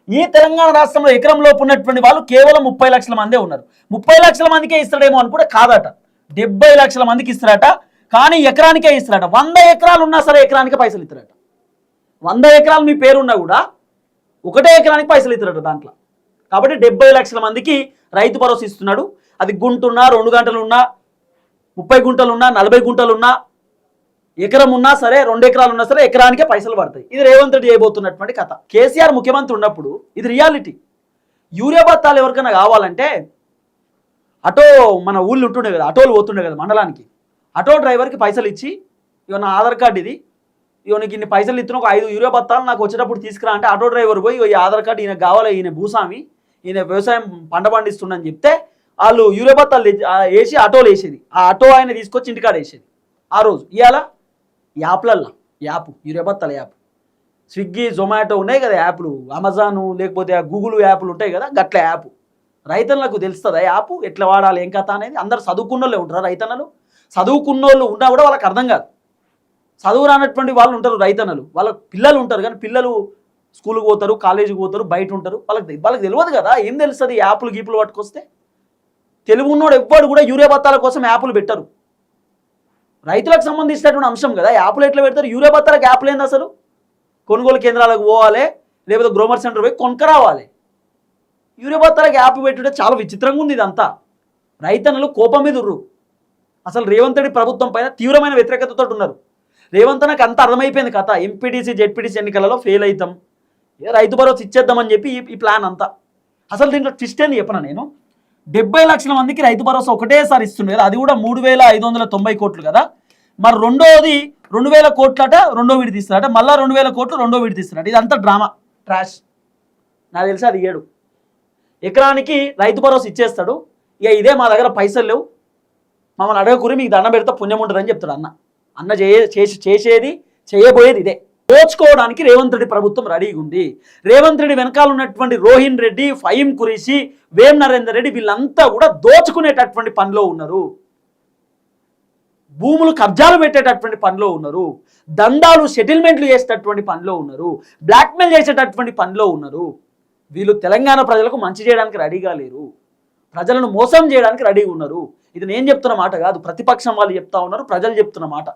ఈ తెలంగాణ రాష్ట్రంలో ఎకరంలోపు ఉన్నటువంటి వాళ్ళు కేవలం 30 లక్షల మందే ఉన్నారు. 30 లక్షల మందికే ఇస్తాడేమో అని కూడా కాదట, 70 లక్షల మందికి ఇస్తారట. కానీ ఎకరానికే ఇస్తారట. 100 ఎకరాలు ఉన్నా సరే ఎకరానికే పైసలు ఇస్తారట. 100 ఎకరాలు మీ పేరున్నా కూడా ఒకటే ఎకరానికి పైసలు ఇస్తారట దాంట్లో. కాబట్టి 70 లక్షల మందికి రైతు భరోసా ఇస్తున్నాడు. అది గుంటున్నా, 2 గంటలున్నా, 30 గుంటలున్నా, 40 గుంటలున్నా, ఎకరం ఉన్నా సరే, 2 ఎకరాలు ఉన్నా సరే ఎకరానికే పైసలు పడతాయి. ఇది రేవంత్ రెడ్డి చేయబోతున్నటువంటి కథ. కేసీఆర్ ముఖ్యమంత్రి ఉన్నప్పుడు ఇది రియాలిటీ. యూరియా బత్తాలు ఎవరికైనా కావాలంటే ఆటో మన ఊళ్ళు ఉంటుండే కదా, ఆటోలు పోతుండే కదా మండలానికి, ఆటో డ్రైవర్కి పైసలు ఇచ్చి ఇక నా ఆధార్ కార్డు ఇది, ఇక నీకు ఇన్ని పైసలు ఇస్తున్న ఒక 5 యూరియా బత్తాలు నాకు వచ్చేటప్పుడు తీసుకురా అంటే ఆటో డ్రైవర్ పోయి ఈ ఆధార్ కార్డు ఈయన కావాలి, ఈయన భూస్వామి, ఈయన వ్యవసాయం పంట పండిస్తుండని చెప్తే వాళ్ళు యూరియా బత్తాలు వేసి ఆటోలు వేసేది. ఆ ఆటో ఆయన తీసుకొచ్చి ఇంటికాడ వేసేది. ఆ రోజు ఇవాళ యాప్లల్లో యూరియా బత్తాల యాప్, స్విగ్గీ, జొమాటో ఉన్నాయి కదా యాప్లు, అమెజాను లేకపోతే గూగుల్ యాప్లు ఉంటాయి కదా, గట్ల యాప్. రైతన్నలకు తెలుస్తుందా యాప్ ఎట్లా వాడాలి ఏం కథ అనేది? అందరు చదువుకున్నోళ్ళే ఉంటారు రైతన్నలు. చదువుకున్నోళ్ళు ఉన్నా కూడా వాళ్ళకి అర్థం కాదు. చదువు రానటువంటి వాళ్ళు ఉంటారు రైతన్నలు, వాళ్ళ పిల్లలు ఉంటారు. కానీ పిల్లలు స్కూల్కి పోతారు, కాలేజీకి పోతారు, బయట ఉంటారు, వాళ్ళకి తెలియదు కదా ఏం తెలుస్తుంది యాప్లు గీపులు పట్టుకొస్తే. తెలుగు ఉన్నోడు ఎవ్వడు కూడా యూరియా బత్తాల కోసం యాప్లు పెట్టరు. రైతులకు సంబంధించినటువంటి అంశం కదా, యాప్లు ఎట్లా పెడతారు? యూరియా బత్తాలకు యాప్లు ఏంది అసలు? కొనుగోలు కేంద్రాలకు పోవాలి, లేకపోతే గ్రోమర్ సెంటర్ పోయి కొనుక్కరావాలి. యూరియా బత్తాలకు యాప్ పెట్టుడే చాలా విచిత్రంగా ఉంది ఇదంతా. రైతన్నలు కోపం మీద ఉర్రు. అసలు రేవంత్ రెడ్డి ప్రభుత్వం పైన తీవ్రమైన వ్యతిరేకతతో ఉన్నారు. రేవంత్ నాకు అంత అర్థమైపోయింది కథ. ఎంపీటీసీ జెడ్పీటీసీ ఎన్నికలలో ఫెయిల్ అవుతాం, రైతు భరోసా ఇచ్చేద్దామని చెప్పి ఈ ప్లాన్ అంతా. అసలు దీంట్లో ట్విస్ట్ ఏంది చెప్పనా నేను? 70 లక్షల మందికి రైతు భరోసా ఒకటేసారి ఇస్తుంది కదా, అది కూడా 3,590 కోట్లు కదా. మరి రెండోది 2,000 కోట్లట, రెండో విడి తీస్తారట, మళ్ళీ 2,000 కోట్లు రెండో విడి తీస్తారట. ఇదంతా డ్రామా, ట్రాష్. నాకు తెలిసి అది 7 ఎకరానికి రైతు భరోసా ఇచ్చేస్తాడు. ఇక ఇదే మా దగ్గర పైసలు లేవు, మమ్మల్ని అడగకూరి, మీకు దండం పెడితే పుణ్యం ఉంటుందని చెప్తాడు అన్న చేసేది చేయబోయేది ఇదే. దోచుకోవడానికి రేవంత్ రెడ్డి ప్రభుత్వం రెడీగా ఉంది. రేవంత్ రెడ్డి వెనకాల ఉన్నటువంటి రోహిన్ రెడ్డి, ఫహీం ఖురేషీ, వేం నరేందర్ రెడ్డి వీళ్ళంతా కూడా దోచుకునేటటువంటి పనిలో ఉన్నారు. భూములు కబ్జాలు పెట్టేటటువంటి పనిలో ఉన్నారు. దందాలు సెటిల్మెంట్లు చేసేటటువంటి పనిలో ఉన్నారు. బ్లాక్మెయిల్ చేసేటటువంటి పనిలో ఉన్నారు. వీళ్ళు తెలంగాణ ప్రజలకు మంచి చేయడానికి రెడీగా లేరు, ప్రజలను మోసం చేయడానికి రెడీగా ఉన్నారు. ఇది నేను చెప్తున్న మాట కాదు, ప్రతిపక్షం వాళ్ళు చెప్తా ఉన్నారు, ప్రజలు చెప్తున్న మాట.